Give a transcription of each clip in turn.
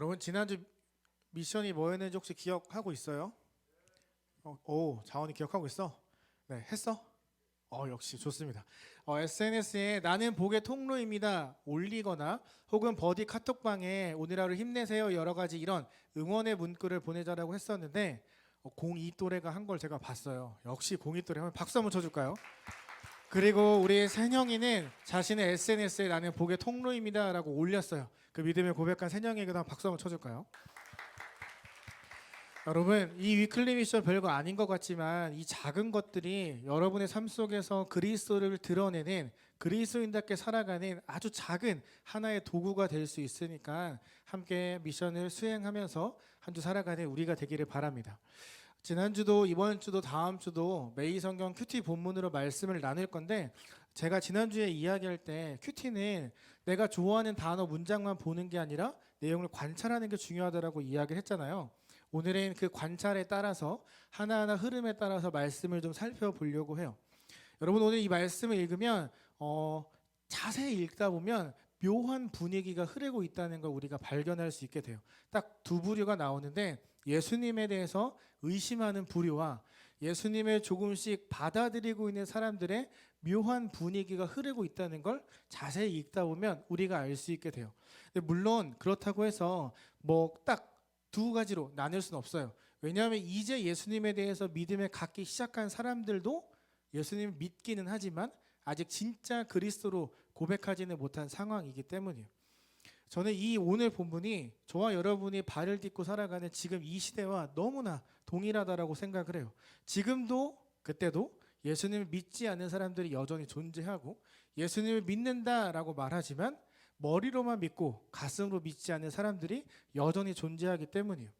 여러분 지난주 미션이 뭐였는지 혹시 기억하고 있어요? 자원이 기억하고 있어? 네, 했어? 역시 좋습니다. SNS에 나는 복의 통로입니다 올리거나 혹은 버디 카톡방에 오늘 하루 힘내세요 여러 가지 이런 응원의 문구를 보내자라고 했었는데 02 또래가 한 걸 제가 봤어요. 역시 02 또래 한번 박수 한번 쳐줄까요? 그리고 우리 새영이는 자신의 SNS에 나는 복의 통로입니다 라고 올렸어요. 그 믿음을 고백한 새영이에게도 한번 박수 한번 쳐줄까요? 여러분, 이 위클리 미션 별거 아닌 것 같지만 이 작은 것들이 여러분의 삶 속에서 그리스도를 드러내는, 그리스도인답게 살아가는 아주 작은 하나의 도구가 될 수 있으니까 함께 미션을 수행하면서 한 주 살아가는 우리가 되기를 바랍니다. 지난주도 이번 주도 다음 주도 매일 성경 큐티 본문으로 말씀을 나눌 건데, 제가 지난주에 이야기할 때 큐티는 내가 좋아하는 단어 문장만 보는 게 아니라 내용을 관찰하는 게 중요하다라고 이야기를 했잖아요. 오늘은 그 관찰에 따라서 하나하나 흐름에 따라서 말씀을 좀 살펴보려고 해요. 여러분, 오늘 이 말씀을 읽으면 자세히 읽다 보면 묘한 분위기가 흐르고 있다는 걸 우리가 발견할 수 있게 돼요. 딱 두 부류가 나오는데, 예수님에 대해서 의심하는 부류와 예수님을 조금씩 받아들이고 있는 사람들의 묘한 분위기가 흐르고 있다는 걸 자세히 읽다 보면 우리가 알 수 있게 돼요. 근데 물론 그렇다고 해서 뭐 딱 두 가지로 나눌 수는 없어요. 왜냐하면 이제 예수님에 대해서 믿음을 갖기 시작한 사람들도 예수님을 믿기는 하지만 아직 진짜 그리스도로 고백하지는 못한 상황이기 때문이에요. 저는 이 오늘 본문이 저와 여러분이 발을 딛고 살아가는 지금 이 시대와 너무나 동일하다라고 생각을 해요. 지금도 그때도 예수님을 믿지 않는 사람들이 여전히 존재하고, 예수님을 믿는다라고 말하지만 머리로만 믿고 가슴으로 믿지 않는 사람들이 여전히 존재하기 때문이에요.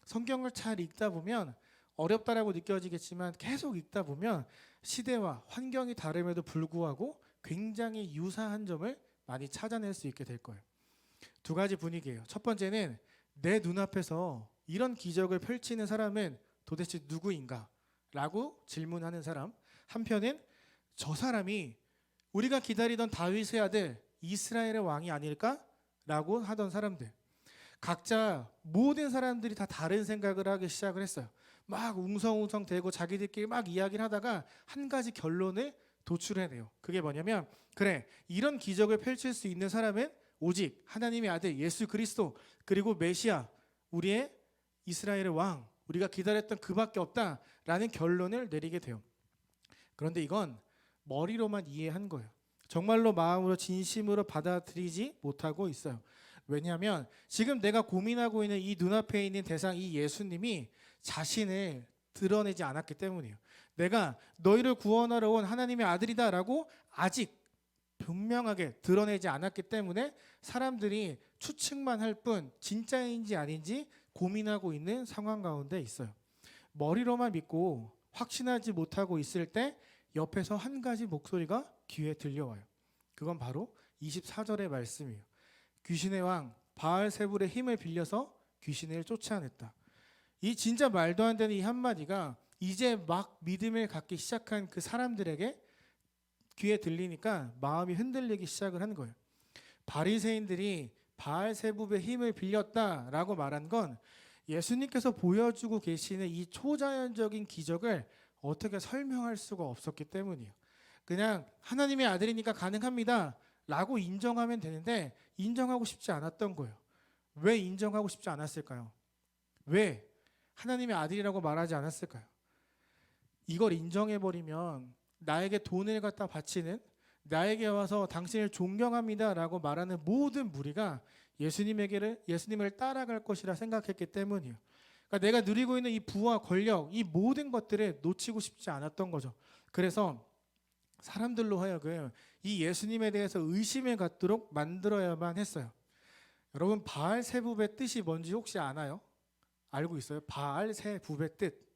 성경을 잘 읽다 보면 어렵다라고 느껴지겠지만 계속 읽다 보면 시대와 환경이 다름에도 불구하고 굉장히 유사한 점을 많이 찾아낼 수 있게 될 거예요. 두 가지 분위기예요. 첫 번째는 내 눈앞에서 이런 기적을 펼치는 사람은 도대체 누구인가? 라고 질문하는 사람. 한편은 저 사람이 우리가 기다리던 다윗의 아들 이스라엘의 왕이 아닐까? 라고 하던 사람들. 각자 모든 사람들이 다 다른 생각을 하기 시작을 했어요. 막 웅성웅성 대고 자기들끼리 막 이야기를 하다가 한 가지 결론을 도출해내요. 그게 뭐냐면, 그래, 이런 기적을 펼칠 수 있는 사람은 오직 하나님의 아들 예수 그리스도, 그리고 메시아, 우리의 이스라엘의 왕, 우리가 기다렸던 그밖에 없다라는 결론을 내리게 돼요. 그런데 이건 머리로만 이해한 거예요. 정말로 마음으로 진심으로 받아들이지 못하고 있어요. 왜냐하면 지금 내가 고민하고 있는 이 눈앞에 있는 대상, 이 예수님이 자신을 드러내지 않았기 때문이에요. 내가 너희를 구원하러 온 하나님의 아들이다라고 아직 분명하게 드러내지 않았기 때문에 사람들이 추측만 할 뿐 진짜인지 아닌지 고민하고 있는 상황 가운데 있어요. 머리로만 믿고 확신하지 못하고 있을 때 옆에서 한 가지 목소리가 귀에 들려와요. 그건 바로 24절의 말씀이에요. 귀신의 왕 바알세불의 힘을 빌려서 귀신을 쫓아냈다. 이 진짜 말도 안 되는 이 한마디가 이제 막 믿음을 갖기 시작한 그 사람들에게 귀에 들리니까 마음이 흔들리기 시작을 한 거예요. 바리새인들이 바알세불의 힘을 빌렸다라고 말한 건 예수님께서 보여주고 계시는 이 초자연적인 기적을 어떻게 설명할 수가 없었기 때문이에요. 그냥 하나님의 아들이니까 가능합니다 라고 인정하면 되는데 인정하고 싶지 않았던 거예요. 왜 인정하고 싶지 않았을까요? 왜 하나님의 아들이라고 말하지 않았을까요? 이걸 인정해버리면 나에게 돈을 갖다 바치는, 나에게 와서 당신을 존경합니다 라고 말하는 모든 무리가 예수님을 따라갈 것이라 생각했기 때문이에요. 그러니까 내가 누리고 있는 이 부와 권력, 이 모든 것들을 놓치고 싶지 않았던 거죠. 그래서 사람들로 하여금 이 예수님에 대해서 의심을 갖도록 만들어야만 했어요. 여러분, 바알세불의 뜻이 뭔지 혹시 아나요? 알고 있어요? 바알세불의 뜻.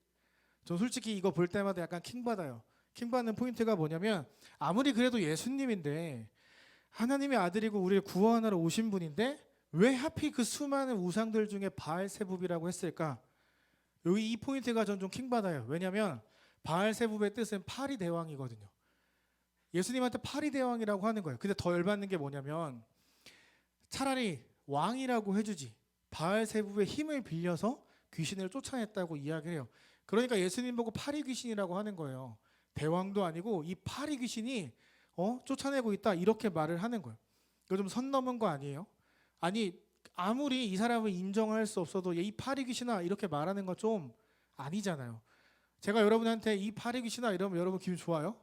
저 솔직히 이거 볼 때마다 약간 킹받아요. 킹받는 포인트가 뭐냐면, 아무리 그래도 예수님인데 하나님의 아들이고 우리를 구원하러 오신 분인데 왜 하필 그 수많은 우상들 중에 바알세불이라고 했을까? 여기 이 포인트가 전 좀 킹받아요. 왜냐하면 바알세불의 뜻은 파리 대왕이거든요. 예수님한테 파리 대왕이라고 하는 거예요. 근데 더 열받는 게 뭐냐면 차라리 왕이라고 해주지 바알세부의 힘을 빌려서 귀신을 쫓아냈다고 이야기해요. 그러니까 예수님 보고 파리 귀신이라고 하는 거예요. 대왕도 아니고 이 파리 귀신이 쫓아내고 있다 이렇게 말을 하는 거예요. 이거 좀 선 넘은 거 아니에요? 아니 아무리 이 사람을 인정할 수 없어도 이 파리 귀신아 이렇게 말하는 건 좀 아니잖아요. 제가 여러분한테 이 파리 귀신아 이러면 여러분 기분 좋아요?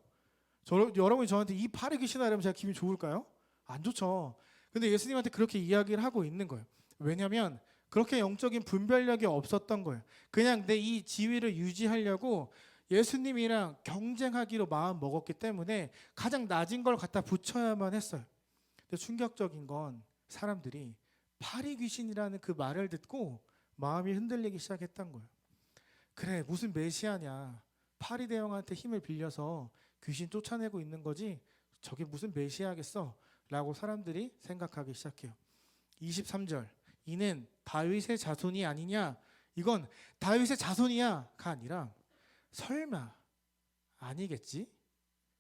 여러분이 저한테 이 파리 귀신아 이러면 제가 기분 좋을까요? 안 좋죠. 근데 예수님한테 그렇게 이야기를 하고 있는 거예요. 왜냐하면 그렇게 영적인 분별력이 없었던 거예요. 그냥 내 이 지위를 유지하려고 예수님이랑 경쟁하기로 마음 먹었기 때문에 가장 낮은 걸 갖다 붙여야만 했어요. 근데 충격적인 건 사람들이 파리 귀신이라는 그 말을 듣고 마음이 흔들리기 시작했던 거예요. 그래 무슨 메시아냐, 파리 대왕한테 힘을 빌려서 귀신 쫓아내고 있는 거지 저게 무슨 메시아겠어 라고 사람들이 생각하기 시작해요. 23절 이는 다윗의 자손이 아니냐, 이건 다윗의 자손이야가 아니라 설마 아니겠지?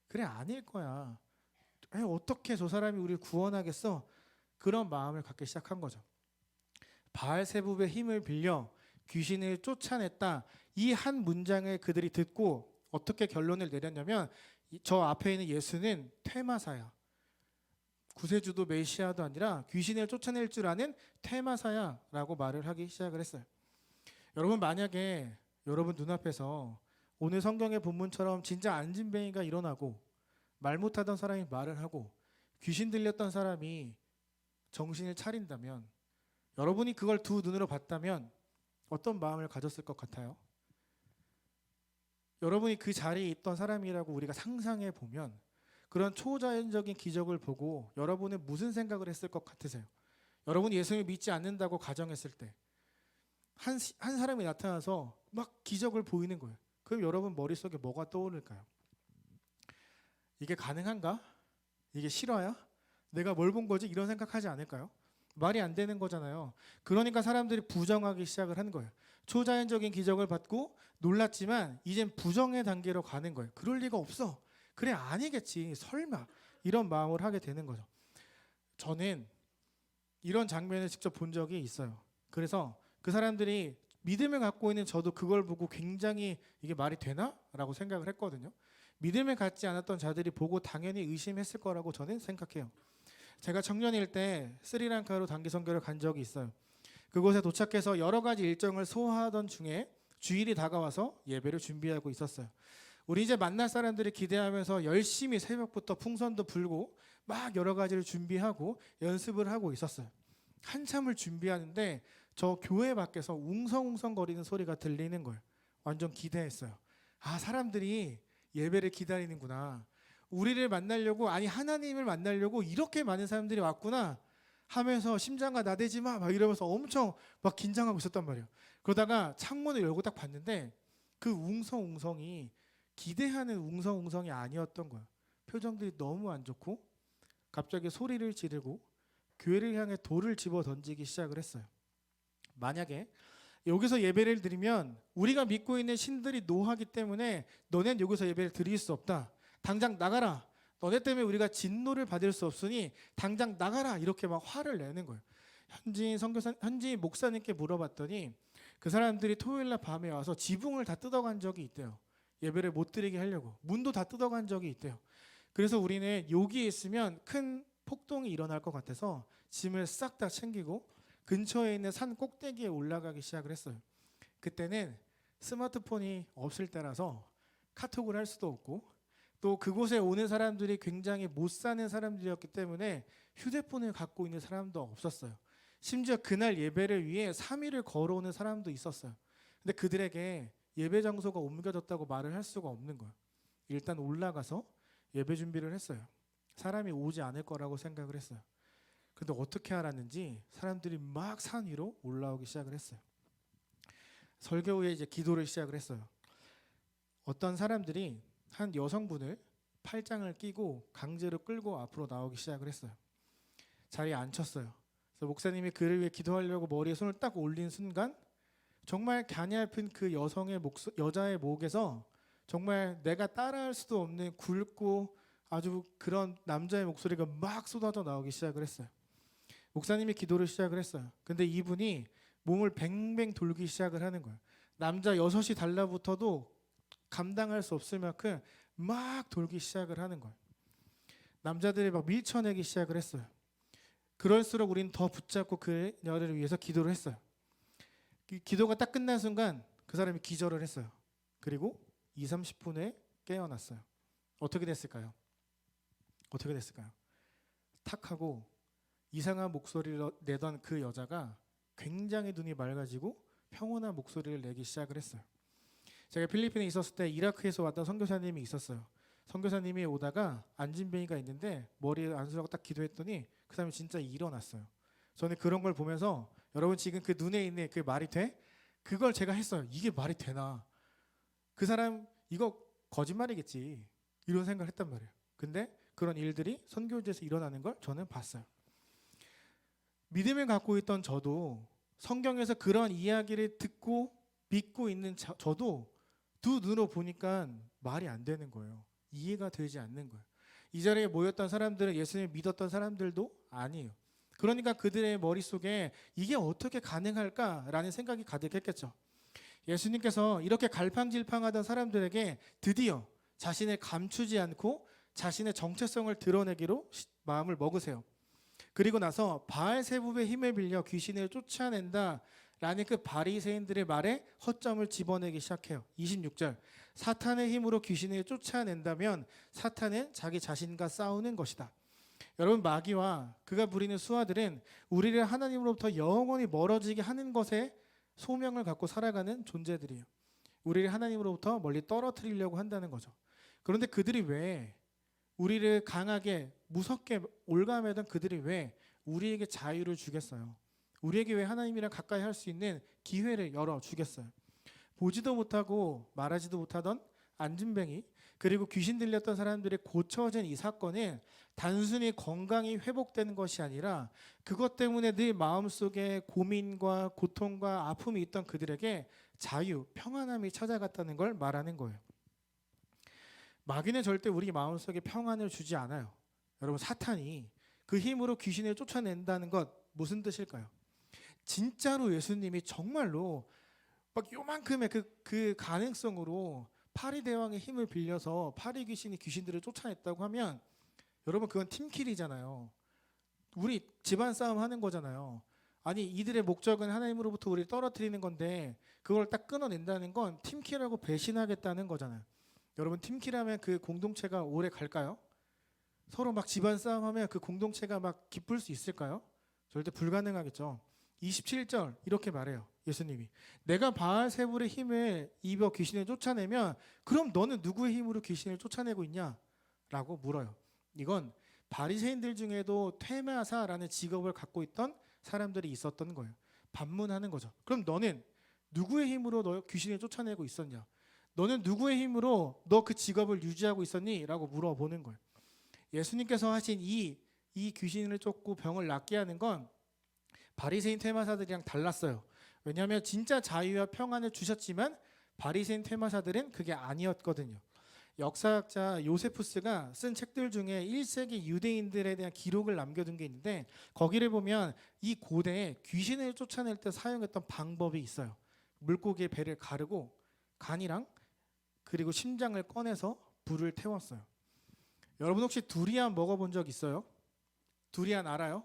그래 아닐 거야. 어떻게 저 사람이 우리를 구원하겠어? 그런 마음을 갖기 시작한 거죠. 바알세부의 힘을 빌려 귀신을 쫓아냈다. 이 한 문장을 그들이 듣고 어떻게 결론을 내렸냐면 저 앞에 있는 예수는 퇴마사야. 구세주도 메시아도 아니라 귀신을 쫓아낼 줄 아는 퇴마사야라고 말을 하기 시작을 했어요. 여러분 만약에 여러분 눈앞에서 오늘 성경의 본문처럼 진짜 안진뱅이가 일어나고 말 못하던 사람이 말을 하고 귀신 들렸던 사람이 정신을 차린다면 여러분이 그걸 두 눈으로 봤다면 어떤 마음을 가졌을 것 같아요? 여러분이 그 자리에 있던 사람이라고 우리가 상상해 보면 그런 초자연적인 기적을 보고 여러분은 무슨 생각을 했을 것 같으세요? 여러분이 예수님을 믿지 않는다고 가정했을 때 한 사람이 나타나서 막 기적을 보이는 거예요. 그럼 여러분 머릿속에 뭐가 떠오를까요? 이게 가능한가? 이게 실화야? 내가 뭘 본 거지? 이런 생각하지 않을까요? 말이 안 되는 거잖아요. 그러니까 사람들이 부정하기 시작을 하는 거예요. 초자연적인 기적을 받고 놀랐지만 이젠 부정의 단계로 가는 거예요. 그럴 리가 없어. 그래 아니겠지. 설마. 이런 마음을 하게 되는 거죠. 저는 이런 장면을 직접 본 적이 있어요. 그래서 그 사람들이 믿음을 갖고 있는 저도 그걸 보고 굉장히 이게 말이 되나? 라고 생각을 했거든요. 믿음을 갖지 않았던 자들이 보고 당연히 의심했을 거라고 저는 생각해요. 제가 청년일 때 스리랑카로 단기 선교를 간 적이 있어요. 그곳에 도착해서 여러 가지 일정을 소화하던 중에 주일이 다가와서 예배를 준비하고 있었어요. 우리 이제 만날 사람들이 기대하면서 열심히 새벽부터 풍선도 불고 막 여러 가지를 준비하고 연습을 하고 있었어요. 한참을 준비하는데 저 교회 밖에서 웅성웅성거리는 소리가 들리는 거예요. 완전 기대했어요. 아, 사람들이 예배를 기다리는구나. 우리를 만나려고, 아니 하나님을 만나려고 이렇게 많은 사람들이 왔구나 하면서 심장아 나대지 마 막 이러면서 엄청 막 긴장하고 있었단 말이에요. 그러다가 창문을 열고 딱 봤는데 그 웅성웅성이 기대하는 웅성웅성이 아니었던 거예요. 표정들이 너무 안 좋고 갑자기 소리를 지르고 교회를 향해 돌을 집어 던지기 시작을 했어요. 만약에 여기서 예배를 드리면 우리가 믿고 있는 신들이 노하기 때문에 너넨 여기서 예배를 드릴 수 없다. 당장 나가라. 너네 때문에 우리가 진노를 받을 수 없으니 당장 나가라. 이렇게 막 화를 내는 거예요. 현지인 목사님께 물어봤더니 그 사람들이 토요일날 밤에 와서 지붕을 다 뜯어간 적이 있대요. 예배를 못 드리게 하려고. 문도 다 뜯어간 적이 있대요. 그래서 우리는 여기에 있으면 큰 폭동이 일어날 것 같아서 짐을 싹 다 챙기고 근처에 있는 산 꼭대기에 올라가기 시작을 했어요. 그때는 스마트폰이 없을 때라서 카톡을 할 수도 없고 또 그곳에 오는 사람들이 굉장히 못 사는 사람들이었기 때문에 휴대폰을 갖고 있는 사람도 없었어요. 심지어 그날 예배를 위해 3일을 걸어오는 사람도 있었어요. 근데 그들에게 예배 장소가 옮겨졌다고 말을 할 수가 없는 거예요. 일단 올라가서 예배 준비를 했어요. 사람이 오지 않을 거라고 생각을 했어요. 근데 어떻게 알았는지 사람들이 막 산 위로 올라오기 시작을 했어요. 설교 후에 이제 기도를 시작을 했어요. 어떤 사람들이 한 여성분을 팔짱을 끼고 강제로 끌고 앞으로 나오기 시작을 했어요. 자리에 앉혔어요. 그래서 목사님이 그를 위해 기도하려고 머리에 손을 딱 올린 순간 정말 가냘픈 그 여자의 목에서 정말 내가 따라할 수도 없는 굵고 아주 그런 남자의 목소리가 막 쏟아져 나오기 시작을 했어요. 목사님이 기도를 시작을 했어요. 근데 이분이 몸을 뱅뱅 돌기 시작을 하는 거예요. 남자 6이 달라붙어도 감당할 수 없을 만큼 막 돌기 시작을 하는 거예요. 남자들이 막 밀쳐내기 시작을 했어요. 그럴수록 우리는 더 붙잡고 그녀를 위해서 기도를 했어요. 기도가 딱 끝난 순간 그 사람이 기절을 했어요. 그리고 2, 30분에 깨어났어요. 어떻게 됐을까요? 어떻게 됐을까요? 탁 하고 이상한 목소리를 내던 그 여자가 굉장히 눈이 맑아지고 평온한 목소리를 내기 시작을 했어요. 제가 필리핀에 있었을 때 이라크에서 왔던 선교사님이 있었어요. 선교사님이 오다가 안진뱅이가 있는데 머리에 안수라고 딱 기도했더니 그 사람이 진짜 일어났어요. 저는 그런 걸 보면서 여러분 지금 그 눈에 있는 그 말이 돼? 그걸 제가 했어요. 이게 말이 되나? 그 사람 이거 거짓말이겠지 이런 생각을 했단 말이에요. 근데 그런 일들이 선교지에서 일어나는 걸 저는 봤어요. 믿음을 갖고 있던 저도 성경에서 그런 이야기를 듣고 믿고 있는 저도 두 눈으로 보니까 말이 안 되는 거예요. 이해가 되지 않는 거예요. 이 자리에 모였던 사람들은 예수님을 믿었던 사람들도 아니에요. 그러니까 그들의 머릿속에 이게 어떻게 가능할까라는 생각이 가득했겠죠. 예수님께서 이렇게 갈팡질팡하던 사람들에게 드디어 자신을 감추지 않고 자신의 정체성을 드러내기로 마음을 먹으세요. 그리고 나서 바알세붑의 힘을 빌려 귀신을 쫓아낸다 라는 그 바리새인들의 말에 허점을 집어내기 시작해요. 26절 사탄의 힘으로 귀신을 쫓아낸다면 사탄은 자기 자신과 싸우는 것이다. 여러분 마귀와 그가 부리는 수하들은 우리를 하나님으로부터 영원히 멀어지게 하는 것에 소명을 갖고 살아가는 존재들이에요. 우리를 하나님으로부터 멀리 떨어뜨리려고 한다는 거죠. 그런데 그들이 왜 우리를 강하게 무섭게 올가매던 그들이 왜 우리에게 자유를 주겠어요? 우리에게 왜 하나님이랑 가까이 할 수 있는 기회를 열어주겠어요? 보지도 못하고 말하지도 못하던 안진뱅이 그리고 귀신 들렸던 사람들이 고쳐진 이 사건은 단순히 건강이 회복되는 것이 아니라 그것 때문에 늘 마음속에 고민과 고통과 아픔이 있던 그들에게 자유, 평안함이 찾아갔다는 걸 말하는 거예요. 마귀는 절대 우리 마음속에 평안을 주지 않아요. 여러분 사탄이 그 힘으로 귀신을 쫓아낸다는 것 무슨 뜻일까요? 진짜로 예수님이 정말로 막 요만큼의 그 가능성으로 파리 대왕의 힘을 빌려서 파리 귀신이 귀신들을 쫓아냈다고 하면 여러분 그건 팀킬이잖아요. 우리 집안 싸움 하는 거잖아요. 아니 이들의 목적은 하나님으로부터 우리를 떨어뜨리는 건데 그걸 딱 끊어낸다는 건 팀킬하고 배신하겠다는 거잖아요. 여러분 팀킬하면 그 공동체가 오래 갈까요? 서로 막 집안 싸움하면 그 공동체가 막 기쁠 수 있을까요? 절대 불가능하겠죠. 27절 이렇게 말해요. 예수님이 내가 바알세불의 힘을 입어 귀신을 쫓아내면 그럼 너는 누구의 힘으로 귀신을 쫓아내고 있냐? 라고 물어요. 이건 바리새인들 중에도 퇴마사라는 직업을 갖고 있던 사람들이 있었던 거예요. 반문하는 거죠. 그럼 너는 누구의 힘으로 너 귀신을 쫓아내고 있었냐? 너는 누구의 힘으로 너 그 직업을 유지하고 있었니? 라고 물어보는 거예요. 예수님께서 하신 이 귀신을 쫓고 병을 낫게 하는 건 바리새인 퇴마사들이랑 달랐어요. 왜냐하면 진짜 자유와 평안을 주셨지만 바리새인 퇴마사들은 그게 아니었거든요. 역사학자 요세푸스가 쓴 책들 중에 1세기 유대인들에 대한 기록을 남겨둔 게 있는데 거기를 보면 이 고대에 귀신을 쫓아낼 때 사용했던 방법이 있어요. 물고기의 배를 가르고 간이랑 그리고 심장을 꺼내서 불을 태웠어요. 여러분 혹시 두리안 먹어본 적 있어요? 두리안 알아요?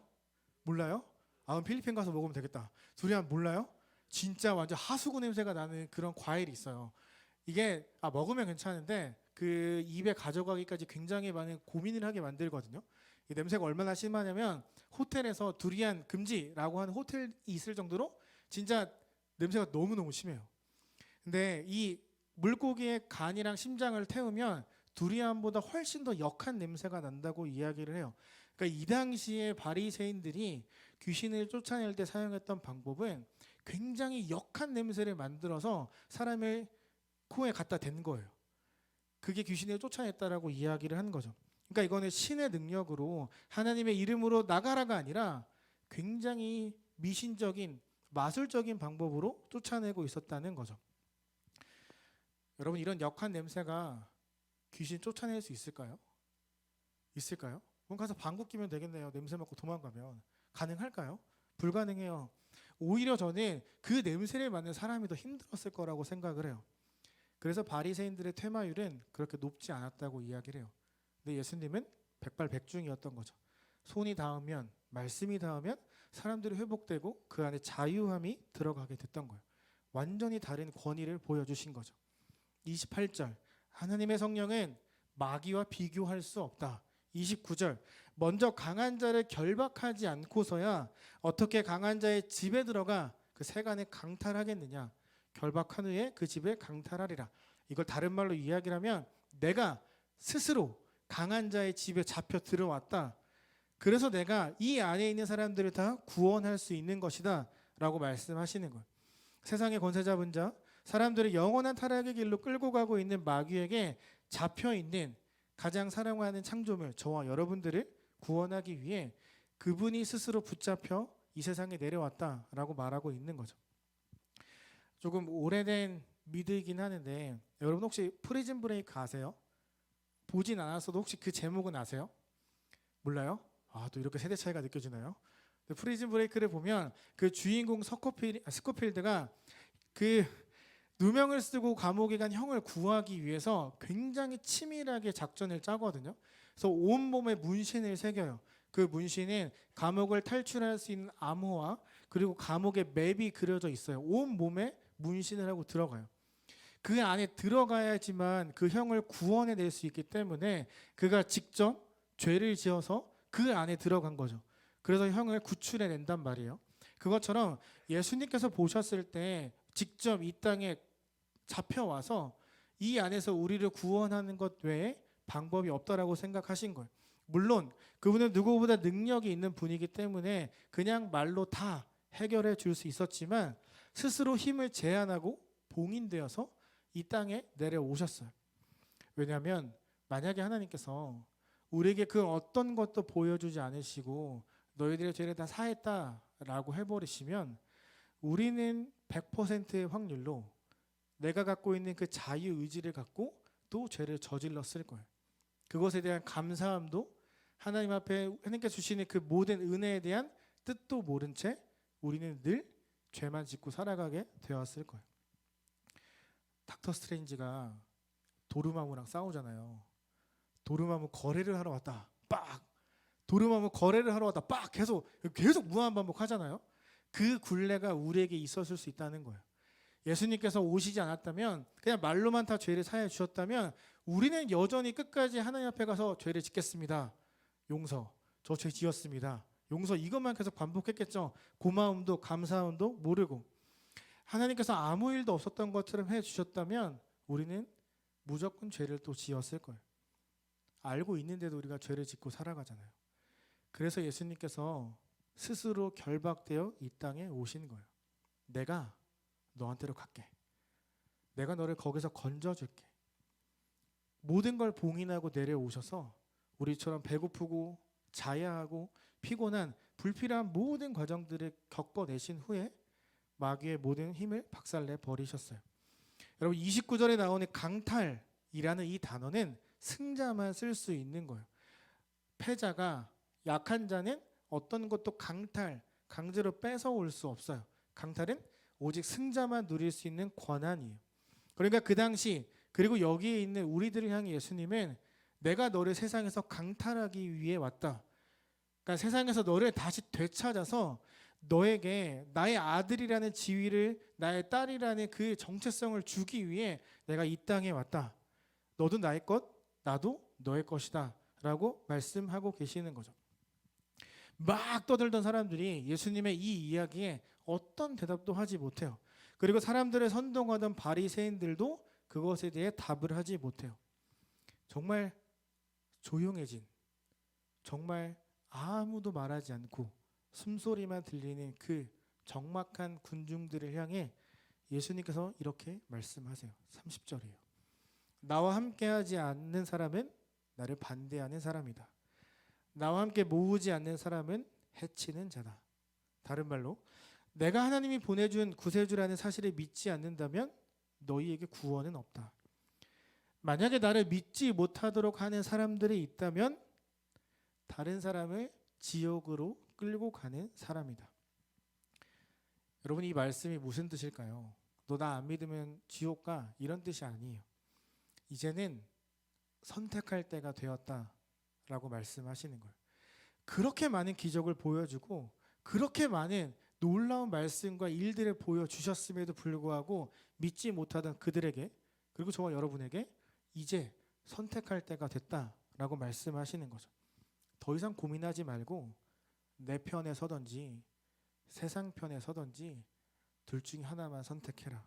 몰라요? 그럼 필리핀 가서 먹으면 되겠다. 두리안 몰라요? 진짜 완전 하수구 냄새가 나는 그런 과일이 있어요. 이게 먹으면 괜찮은데 그 입에 가져가기까지 굉장히 많은 고민을 하게 만들거든요. 이 냄새가 얼마나 심하냐면 호텔에서 두리안 금지라고 하는 호텔이 있을 정도로 진짜 냄새가 너무너무 심해요. 근데 이 물고기의 간이랑 심장을 태우면 두리안보다 훨씬 더 역한 냄새가 난다고 이야기를 해요. 그러니까 이 당시에 바리새인들이 귀신을 쫓아낼 때 사용했던 방법은 굉장히 역한 냄새를 만들어서 사람의 코에 갖다 댄 거예요. 그게 귀신을 쫓아냈다라고 이야기를 한 거죠. 그러니까 이거는 신의 능력으로 하나님의 이름으로 나가라가 아니라 굉장히 미신적인 마술적인 방법으로 쫓아내고 있었다는 거죠. 여러분 이런 역한 냄새가 귀신 쫓아낼 수 있을까요? 있을까요? 그럼 가서 방귀 끼면 되겠네요. 냄새 맡고 도망가면. 가능할까요? 불가능해요. 오히려 저는 그 냄새를 맡는 사람이 더 힘들었을 거라고 생각을 해요. 그래서 바리새인들의 퇴마율은 그렇게 높지 않았다고 이야기를 해요. 근데 예수님은 백발백중이었던 거죠. 손이 닿으면, 말씀이 닿으면 사람들이 회복되고 그 안에 자유함이 들어가게 됐던 거예요. 완전히 다른 권위를 보여주신 거죠. 28절, 하나님의 성령은 마귀와 비교할 수 없다. 29절, 먼저 강한 자를 결박하지 않고서야 어떻게 강한 자의 집에 들어가 그 세간에 강탈하겠느냐. 결박한 후에 그 집에 강탈하리라. 이걸 다른 말로 이야기를 하면 내가 스스로 강한 자의 집에 잡혀 들어왔다. 그래서 내가 이 안에 있는 사람들을 다 구원할 수 있는 것이다 라고 말씀하시는 거예요. 세상의 권세 잡은 자, 사람들을 영원한 타락의 길로 끌고 가고 있는 마귀에게 잡혀있는 가장 사랑하는 창조물 저와 여러분들을 구원하기 위해 그분이 스스로 붙잡혀 이 세상에 내려왔다라고 말하고 있는 거죠. 조금 오래된 미드이긴 하는데 여러분 혹시 프리즌 브레이크 아세요? 보진 않았어도 혹시 그 제목은 아세요? 몰라요? 또 이렇게 세대 차이가 느껴지나요? 프리즌 브레이크를 보면 그 주인공 스코필드가 그 누명을 쓰고 감옥에 간 형을 구하기 위해서 굉장히 치밀하게 작전을 짜거든요. 그래서 온몸에 문신을 새겨요. 그 문신은 감옥을 탈출할 수 있는 암호와 그리고 감옥의 맵이 그려져 있어요. 온몸에 문신을 하고 들어가요. 그 안에 들어가야지만 그 형을 구원해낼 수 있기 때문에 그가 직접 죄를 지어서 그 안에 들어간 거죠. 그래서 형을 구출해낸단 말이에요. 그것처럼 예수님께서 보셨을 때 직접 이 땅에 잡혀와서 이 안에서 우리를 구원하는 것 외에 방법이 없다라고 생각하신 거예요. 물론 그분은 누구보다 능력이 있는 분이기 때문에 그냥 말로 다 해결해 줄 수 있었지만 스스로 힘을 제한하고 봉인되어서 이 땅에 내려오셨어요. 왜냐하면 만약에 하나님께서 우리에게 그 어떤 것도 보여주지 않으시고 너희들의 죄를 다 사했다라고 해버리시면 우리는 100%의 확률로 내가 갖고 있는 그 자유의지를 갖고 또 죄를 저질렀을 거예요. 그것에 대한 감사함도 하나님 앞에 하나님께서 주시는 그 모든 은혜에 대한 뜻도 모른 채 우리는 늘 죄만 짓고 살아가게 되었을 거예요. 닥터 스트레인지가 도르마무랑 싸우잖아요. 도르마무 거래를 하러 왔다. 빡. 도르마무 거래를 하러 왔다. 빡. 계속 무한 반복하잖아요. 그 굴레가 우리에게 있었을 수 있다는 거예요. 예수님께서 오시지 않았다면 그냥 말로만 다 죄를 사해 주셨다면 우리는 여전히 끝까지 하나님 앞에 가서 죄를 짓겠습니다. 용서. 저 죄 지었습니다. 용서. 이것만 계속 반복했겠죠. 고마움도 감사함도 모르고. 하나님께서 아무 일도 없었던 것처럼 해 주셨다면 우리는 무조건 죄를 또 지었을 거예요. 알고 있는데도 우리가 죄를 짓고 살아가잖아요. 그래서 예수님께서 스스로 결박되어 이 땅에 오신 거예요. 내가 너한테로 갈게. 내가 너를 거기서 건져줄게. 모든 걸 봉인하고 내려오셔서 우리처럼 배고프고 자야하고 피곤한 불필요한 모든 과정들을 겪어내신 후에 마귀의 모든 힘을 박살내 버리셨어요. 여러분 29절에 나오는 강탈이라는 이 단어는 승자만 쓸 수 있는 거예요. 패자가 약한 자는 어떤 것도 강제로 뺏어올 수 없어요. 강탈은 오직 승자만 누릴 수 있는 권한이에요. 그러니까 그 당시 그리고 여기에 있는 우리들을 향해 예수님은 내가 너를 세상에서 강탈하기 위해 왔다. 그러니까 세상에서 너를 다시 되찾아서 너에게 나의 아들이라는 지위를 나의 딸이라는 그 정체성을 주기 위해 내가 이 땅에 왔다. 너도 나의 것, 나도 너의 것이다 라고 말씀하고 계시는 거죠. 막 떠들던 사람들이 예수님의 이 이야기에 어떤 대답도 하지 못해요. 그리고 사람들을 선동하던 바리새인들도 그것에 대해 답을 하지 못해요. 정말 조용해진, 정말 아무도 말하지 않고 숨소리만 들리는 그 적막한 군중들을 향해 예수님께서 이렇게 말씀하세요. 30절이에요. 나와 함께하지 않는 사람은 나를 반대하는 사람이다. 나와 함께 모으지 않는 사람은 해치는 자다. 다른 말로 내가 하나님이 보내준 구세주라는 사실을 믿지 않는다면 너희에게 구원은 없다. 만약에 나를 믿지 못하도록 하는 사람들이 있다면 다른 사람을 지옥으로 끌고 가는 사람이다. 여러분, 이 말씀이 무슨 뜻일까요? 너 나 안 믿으면 지옥 가, 이런 뜻이 아니에요. 이제는 선택할 때가 되었다라고 말씀하시는 거예요. 그렇게 많은 기적을 보여주고 그렇게 많은 놀라운 말씀과 일들을 보여주셨음에도 불구하고 믿지 못하던 그들에게, 그리고 저와 여러분에게 이제 선택할 때가 됐다라고 말씀하시는 거죠. 더 이상 고민하지 말고 내 편에 서든지 세상 편에 서든지 둘 중에 하나만 선택해라.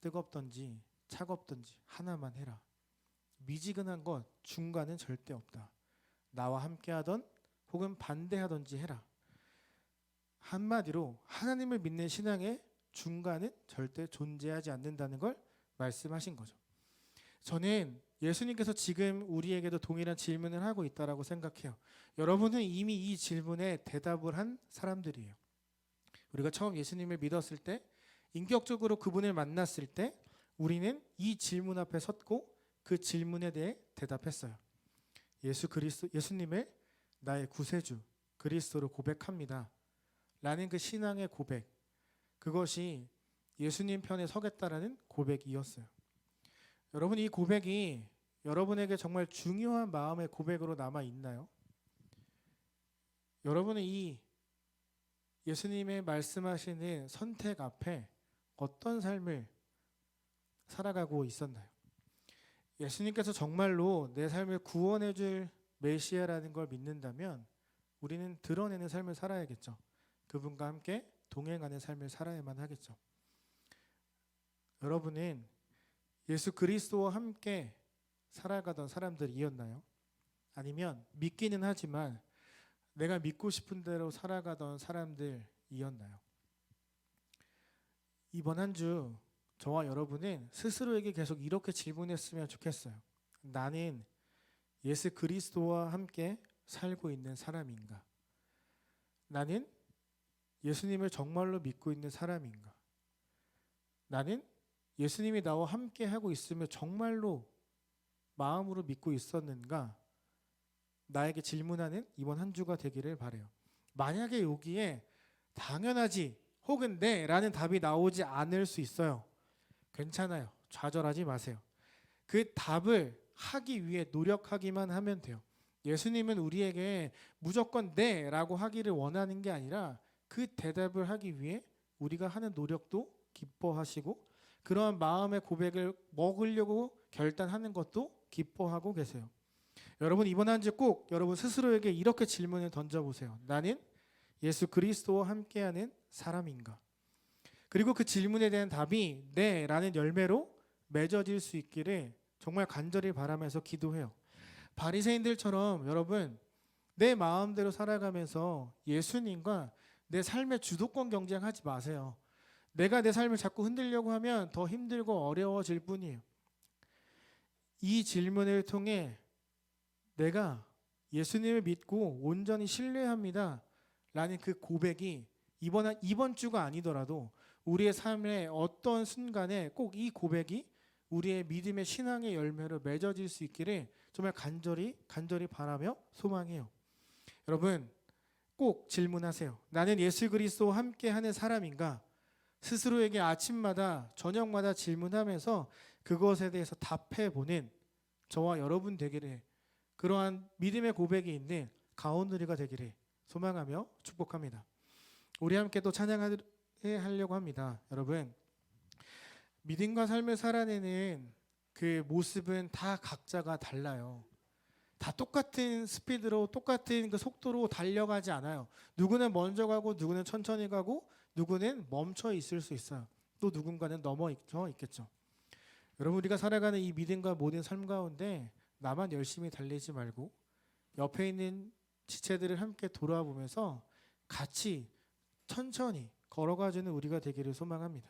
뜨겁든지 차갑든지 하나만 해라. 미지근한 것 중간은 절대 없다. 나와 함께하던 혹은 반대하든지 해라. 한마디로 하나님을 믿는 신앙의 중간은 절대 존재하지 않는다는 걸 말씀하신 거죠. 저는 예수님께서 지금 우리에게도 동일한 질문을 하고 있다라고 생각해요. 여러분은 이미 이 질문에 대답을 한 사람들이에요. 우리가 처음 예수님을 믿었을 때, 인격적으로 그분을 만났을 때 우리는 이 질문 앞에 섰고 그 질문에 대해 대답했어요. 예수님을 나의 구세주 그리스도로 고백합니다 라는 그 신앙의 고백, 그것이 예수님 편에 서겠다라는 고백이었어요. 여러분, 이 고백이 여러분에게 정말 중요한 마음의 고백으로 남아 있나요? 여러분은 이 예수님의 말씀하시는 선택 앞에 어떤 삶을 살아가고 있었나요? 예수님께서 정말로 내 삶을 구원해 줄 메시아라는 걸 믿는다면 우리는 드러내는 삶을 살아야겠죠. 그분과 함께 동행하는 삶을 살아야만 하겠죠. 여러분은 예수 그리스도와 함께 살아가던 사람들이었나요? 아니면 믿기는 하지만 내가 믿고 싶은 대로 살아가던 사람들이었나요? 이번 한 주 저와 여러분은 스스로에게 계속 이렇게 질문했으면 좋겠어요. 나는 예수 그리스도와 함께 살고 있는 사람인가? 나는 예수님을 정말로 믿고 있는 사람인가? 나는 예수님이 나와 함께 하고 있으며 정말로 마음으로 믿고 있었는가? 나에게 질문하는 이번 한 주가 되기를 바라요. 만약에 여기에 당연하지 혹은 네 라는 답이 나오지 않을 수 있어요. 괜찮아요. 좌절하지 마세요. 그 답을 하기 위해 노력하기만 하면 돼요. 예수님은 우리에게 무조건 네 라고 하기를 원하는 게 아니라 그 대답을 하기 위해 우리가 하는 노력도 기뻐하시고 그러한 마음의 고백을 먹으려고 결단하는 것도 기뻐하고 계세요. 여러분, 이번 한 주 꼭 여러분 스스로에게 이렇게 질문을 던져보세요. 나는 예수 그리스도와 함께하는 사람인가? 그리고 그 질문에 대한 답이 네 라는 열매로 맺어질 수 있기를 정말 간절히 바라면서 기도해요. 바리새인들처럼 여러분 내 마음대로 살아가면서 예수님과 내 삶의 주도권 경쟁하지 마세요. 내가 내 삶을 자꾸 흔들려고 하면 더 힘들고 어려워질 뿐이에요. 이 질문을 통해 내가 예수님을 믿고 온전히 신뢰합니다 라는 그 고백이 이번 주가 아니더라도 우리의 삶의 어떤 순간에 꼭 이 고백이 우리의 믿음의 신앙의 열매로 맺어질 수 있기를 정말 간절히 바라며 소망해요. 여러분, 꼭 질문하세요. 나는 예수 그리스도와 함께하는 사람인가? 스스로에게 아침마다 저녁마다 질문하면서 그것에 대해서 답해보는 저와 여러분 되기를, 그러한 믿음의 고백이 있는 가온누리가 되기를 소망하며 축복합니다. 우리 함께 또 찬양하려고 합니다. 여러분, 믿음과 삶을 살아내는 그 모습은 다 각자가 달라요. 다 똑같은 스피드로 똑같은 그 속도로 달려가지 않아요. 누구는 먼저 가고 누구는 천천히 가고 누구는 멈춰 있을 수 있어요. 또 누군가는 넘어 있겠죠. 여러분, 우리가 살아가는 이 믿음과 모든 삶 가운데 나만 열심히 달리지 말고 옆에 있는 지체들을 함께 돌아보면서 같이 천천히 걸어가주는 우리가 되기를 소망합니다.